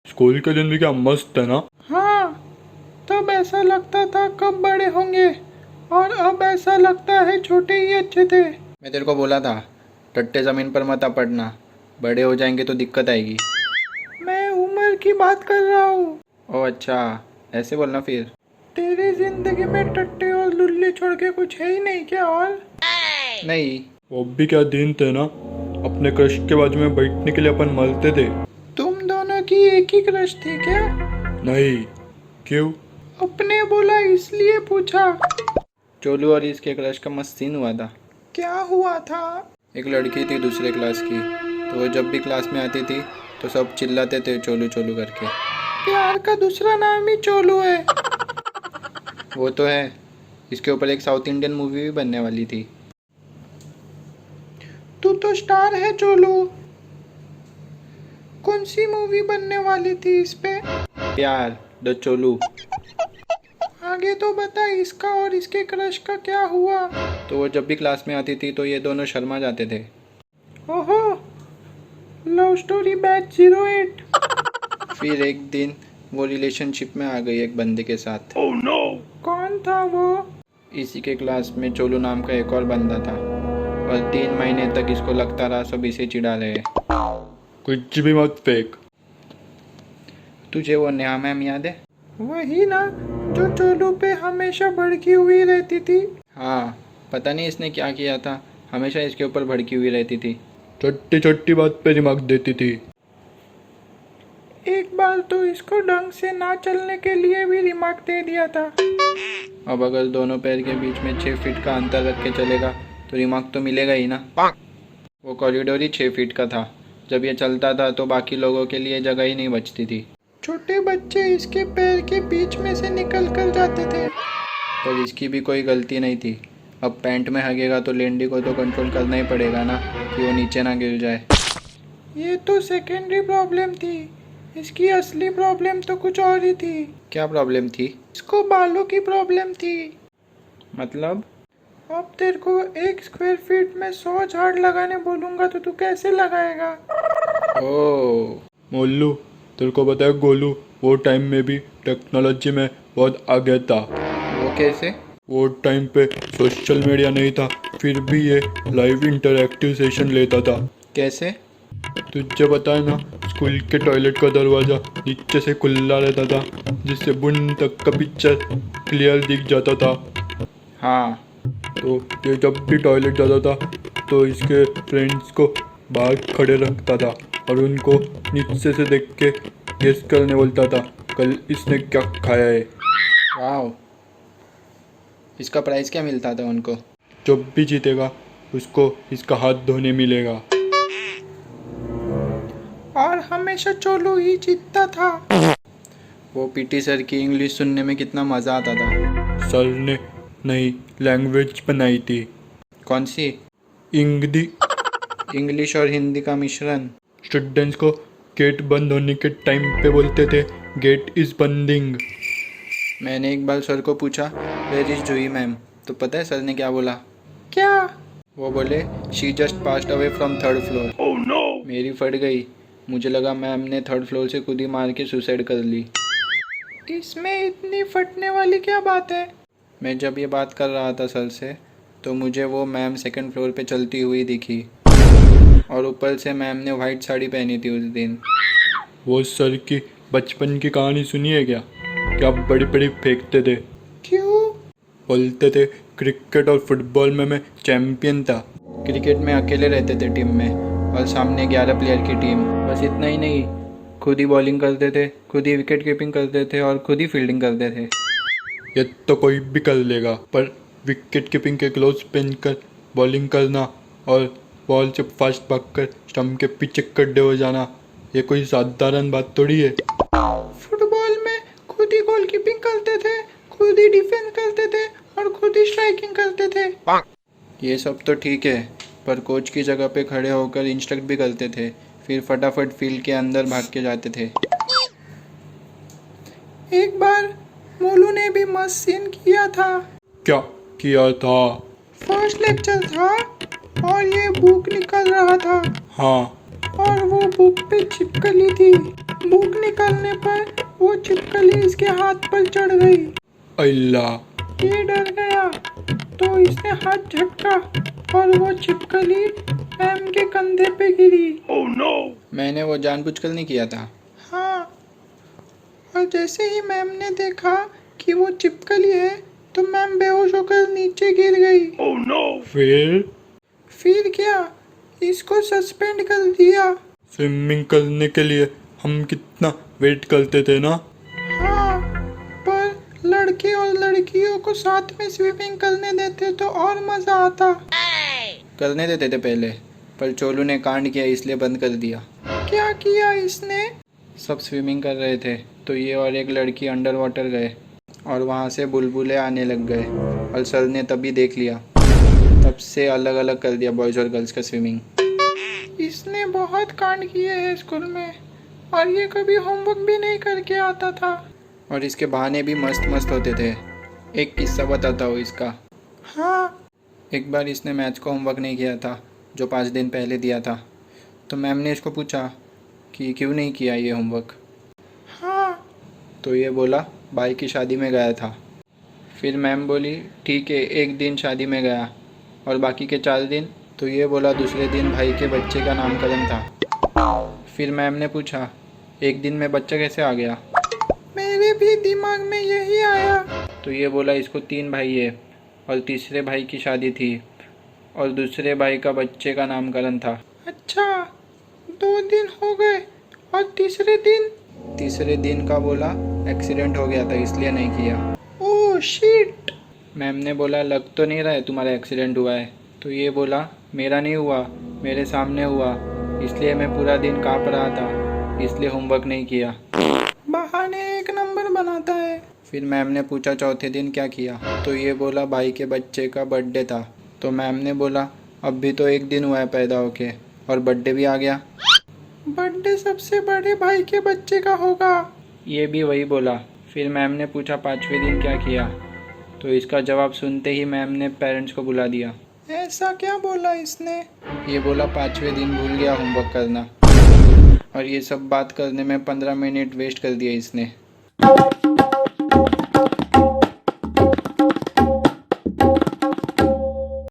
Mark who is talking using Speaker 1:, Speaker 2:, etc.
Speaker 1: School के दिन भी क्या मस्त है ना।
Speaker 2: हाँ, तब ऐसा लगता था कब बड़े होंगे, और अब ऐसा लगता है छोटे ही अच्छे थे।
Speaker 3: मैं तेरे को बोला था टट्टे ज़मीन पर मत पड़ना, बड़े हो जाएंगे तो दिक्कत आएगी।
Speaker 2: मैं उम्र की बात कर रहा हूँ।
Speaker 3: ओह अच्छा, ऐसे बोलना फिर।
Speaker 2: तेरी जिंदगी में टट्टे और लुल्ली छोड़ के कुछ है ही नहीं क्या? और
Speaker 3: नहीं।
Speaker 1: वो भी क्या दिन थे ना, अपने क्रश के बाजू में बैठने के लिए अपन मरते थे।
Speaker 2: तुम दोनों की एक ही क्रश थी क्या?
Speaker 1: नहीं, क्यों?
Speaker 2: अपने बोला इसलिए पूछा।
Speaker 3: चोलू और इसके क्रश का मस्त सीन हुआ था।
Speaker 2: क्या हुआ था?
Speaker 3: एक लड़की थी दूसरे क्लास की, तो वो जब भी क्लास में आती थी तो सब चिल्लाते थे चोलू चोलू करके।
Speaker 2: प्यार का दूसरा नाम ही चोलू है।
Speaker 3: वो तो है, इसके ऊपर एक साउथ इंडियन मूवी भी बनने वाली थी।
Speaker 2: तू तो स्टार है चोलू। कौन सी मूवी बनने वाली थी इस पे?
Speaker 3: प्यार द चोलू।
Speaker 2: आगे तो बता, इसका और इसके क्रश का क्या हुआ?
Speaker 3: तो वो जब भी क्लास में आती थी तो ये दोनों शर्मा जाते थे।
Speaker 2: ओहो, लव स्टोरी बैच 08।
Speaker 3: फिर एक दिन वो रिलेशनशिप में आ गई एक बंदे के साथ।
Speaker 2: कौन था वो?
Speaker 3: इसी के क्लास में चोलू नाम का एक और बंदा था, और 3 महीने तक इसको लगता रहा सब इसे चिढ़ा रहे।
Speaker 1: कुछ भी मत फेंक।
Speaker 3: तुझे वो नेहा मैम याद है?
Speaker 2: वही ना, जो चोलू पे हमेशा भड़की हुई रहती थी।
Speaker 3: हाँ, पता नहीं इसने क्या किया था, हमेशा इसके ऊपर भड़की हुई रहती थी।
Speaker 1: छोटी छोटी बात पे दिमाग देती थी।
Speaker 2: एक बार तो इसको ढंग से ना चलने के लिए भी रिमार्क दे दिया था।
Speaker 3: अब अगर दोनों पैर के बीच में 6 फीट का अंतर रख के चलेगा तो रिमार्क तो मिलेगा ही ना। वो कॉरिडोर ही 6 फीट का था। जब ये चलता था तो बाकी लोगों के लिए जगह ही नहीं बचती थी।
Speaker 2: छोटे बच्चे इसके पैर के बीच में से निकल कर जाते थे।
Speaker 3: पर इसकी भी कोई गलती नहीं थी। अब पैंट में हगेगा तो लेंडी को तो कंट्रोल करना ही पड़ेगा ना, कि वो नीचे ना गिर जाए।
Speaker 2: ये तो सेकेंडरी प्रॉब्लम थी, इसकी असली प्रॉब्लम तो कुछ और ही थी।
Speaker 3: क्या प्रॉब्लम थी?
Speaker 2: इसको बालों की प्रॉब्लम थी।
Speaker 3: मतलब?
Speaker 2: अब तेरे को 1 स्क्वायर फीट में 100 झाड़ लगाने बोलूंगा तो तू कैसे लगाएगा?
Speaker 3: ओह,
Speaker 1: मोल्लू, तेरे को पता है गोलू वो टाइम में भी टेक्नोलॉजी में बहुत आगे था।
Speaker 3: वो कैसे?
Speaker 1: वो टाइम पे सोशल मीडिया नहीं था, फिर भी ये लाइव इंटरैक्टिव सेशन लेता था।
Speaker 3: कैसे?
Speaker 1: तुझे पता है ना, स्कूल के टॉयलेट का दरवाज़ा नीचे से खुला रहता था, जिससे बुन तक का पिक्चर क्लियर दिख जाता था।
Speaker 3: हाँ।
Speaker 1: तो ये जब भी टॉयलेट जाता था तो इसके फ्रेंड्स को बाहर खड़े रखता था और उनको नीचे से देख के गेस करने बोलता था कल इसने क्या खाया है।
Speaker 3: वाह, इसका प्राइस क्या मिलता था उनको?
Speaker 1: जब भी जीतेगा उसको इसका हाथ धोने मिलेगा।
Speaker 2: और हमेशा चोलू ही जीतता था।
Speaker 3: वो पीटी सर की इंग्लिश सुनने में कितना मज़ा आता था।
Speaker 1: सर ने नई लैंग्वेज बनाई थी।
Speaker 3: कौन सी?
Speaker 1: इंग्दी।
Speaker 3: इंग्लिश और हिंदी का मिश्रण।
Speaker 1: स्टूडेंट्स को गेट बंद होने के टाइम पे बोलते थे गेट इज बंदिंग।
Speaker 3: मैंने एक बार सर को पूछा वेयर इज जूही मैम, तो पता है सर ने क्या बोला?
Speaker 2: क्या?
Speaker 3: वो बोले she just passed away from 3rd floor.
Speaker 1: Oh no.
Speaker 3: मेरी फट गई, मुझे लगा मैम ने 3rd फ्लोर से खुद ही मार के सुसाइड कर ली।
Speaker 2: इसमें इतनी फटने वाली क्या बात है?
Speaker 3: मैं जब ये बात कर रहा था सर से तो मुझे वो मैम 2nd फ्लोर पे चलती हुई दिखी, और ऊपर से मैम ने वाइट साड़ी पहनी थी उस दिन।
Speaker 1: वो सर की बचपन की कहानी सुनी है क्या? क्या बड़ी बड़ी फेंकते थे।
Speaker 2: क्यों?
Speaker 1: बोलते थे क्रिकेट और फुटबॉल में मैं चैंपियन था।
Speaker 3: क्रिकेट में अकेले रहते थे टीम में, और सामने 11 प्लेयर की टीम। बस इतना ही नहीं, खुद ही बॉलिंग करते थे, खुद ही विकेट कीपिंग करते थे और खुद ही फील्डिंग करते थे।
Speaker 1: ये तो कोई भी कर लेगा, पर विकेट कीपिंग के ग्लोव्स पहनकर बॉलिंग करना और बॉल से फास्ट भागकर स्टंप के पीछे खड़े हो जाना, ये कोई साधारण बात थोड़ी है।
Speaker 2: फुटबॉल में खुद ही गोलकीपिंग करते थे, खुद ही डिफेंस करते थे और खुद ही स्ट्राइकिंग करते थे।
Speaker 3: ये सब तो ठीक है, पर कोच की जगह पे खड़े होकर इंस्ट्रक्ट भी करते थे, फिर फटाफट फील्ड के अंदर भाग के जाते थे।
Speaker 2: एक बार मोलू ने भी मस्त सीन किया था।
Speaker 1: क्या किया था?
Speaker 2: फर्स्ट लेक्चर था और ये बुक निकल रहा था,
Speaker 1: हाँ।
Speaker 2: और वो बुक पे चिपकली थी। भूख निकलने पर वो छिपकली इसके हाथ पर चढ़ गई।
Speaker 1: अल्लाह।
Speaker 2: ये डर गया तो इसने हाथ झटका और वो छिपकली मैम के कंधे पे गिरी।
Speaker 3: मैंने वो जानबूझकर नहीं किया था।
Speaker 2: हाँ, और जैसे ही मैम ने देखा कि वो छिपकली है तो मैम बेहोश होकर नीचे गिर गई। फिर क्या, इसको सस्पेंड कर दिया।
Speaker 1: स्विमिंग करने के लिए हम कितना वेट करते थे ना।
Speaker 2: हाँ, पर लड़के और लड़कियों को साथ में स्विमिंग करने देते तो और मजा आता।
Speaker 3: करने देते थे पहले, पर चोलू ने कांड किया इसलिए बंद कर दिया।
Speaker 2: क्या किया इसने?
Speaker 3: सब स्विमिंग कर रहे थे तो ये और एक लड़की अंडर वाटर गए और वहाँ से बुलबुले आने लग गए और सर ने तभी देख लिया। तब से अलग अलग कर दिया बॉयज़ और गर्ल्स का स्विमिंग।
Speaker 2: इसने बहुत कांड किए हैं स्कूल में और ये कभी होमवर्क भी नहीं करके आता था।
Speaker 3: और इसके बहाने भी मस्त मस्त होते थे। एक किस्सा बताता हूँ इसका।
Speaker 2: हाँ,
Speaker 3: एक बार इसने मैथ्स का होमवर्क नहीं किया था जो 5 दिन पहले दिया था। तो मैम ने इसको पूछा कि क्यों नहीं किया ये होमवर्क।
Speaker 2: हाँ,
Speaker 3: तो ये बोला भाई की शादी में गया था। फिर मैम बोली ठीक है, एक दिन शादी में गया और बाकी के 4 दिन। तो ये बोला दूसरे दिन भाई के बच्चे का नामकरण था। फिर मैम ने पूछा एक दिन में बच्चा कैसे आ गया।
Speaker 2: मेरे भी दिमाग में यही आया।
Speaker 3: तो ये बोला इसको 3 भाई है और तीसरे भाई की शादी थी और दूसरे भाई का बच्चे का नामकरण था।
Speaker 2: अच्छा, 2 दिन हो गए और तीसरे दिन
Speaker 3: का बोला एक्सीडेंट हो गया था इसलिए नहीं किया।
Speaker 2: Oh shit.
Speaker 3: मैम ने बोला लग तो नहीं रहा है तुम्हारा एक्सीडेंट हुआ है। तो ये बोला मेरा नहीं हुआ, मेरे सामने हुआ, इसलिए मैं पूरा दिन काँप रहा था, इसलिए होमवर्क नहीं किया।
Speaker 2: बहाने एक नंबर बनाता है।
Speaker 3: फिर मैम ने पूछा चौथे दिन क्या किया। तो ये बोला भाई के बच्चे का बर्थडे था। तो मैम ने बोला अब भी तो 1 दिन हुआ है पैदा होके और बर्थडे भी आ गया।
Speaker 2: बर्थडे सबसे बड़े भाई के बच्चे का होगा।
Speaker 3: ये भी वही बोला। फिर मैम ने पूछा 5वें दिन क्या किया। तो इसका जवाब सुनते ही मैम ने पेरेंट्स को बुला दिया।
Speaker 2: ऐसा क्या बोला इसने?
Speaker 3: ये बोला 5वें दिन भूल गया होमवर्क करना। और ये सब बात करने में 15 मिनट वेस्ट कर दिया इसने।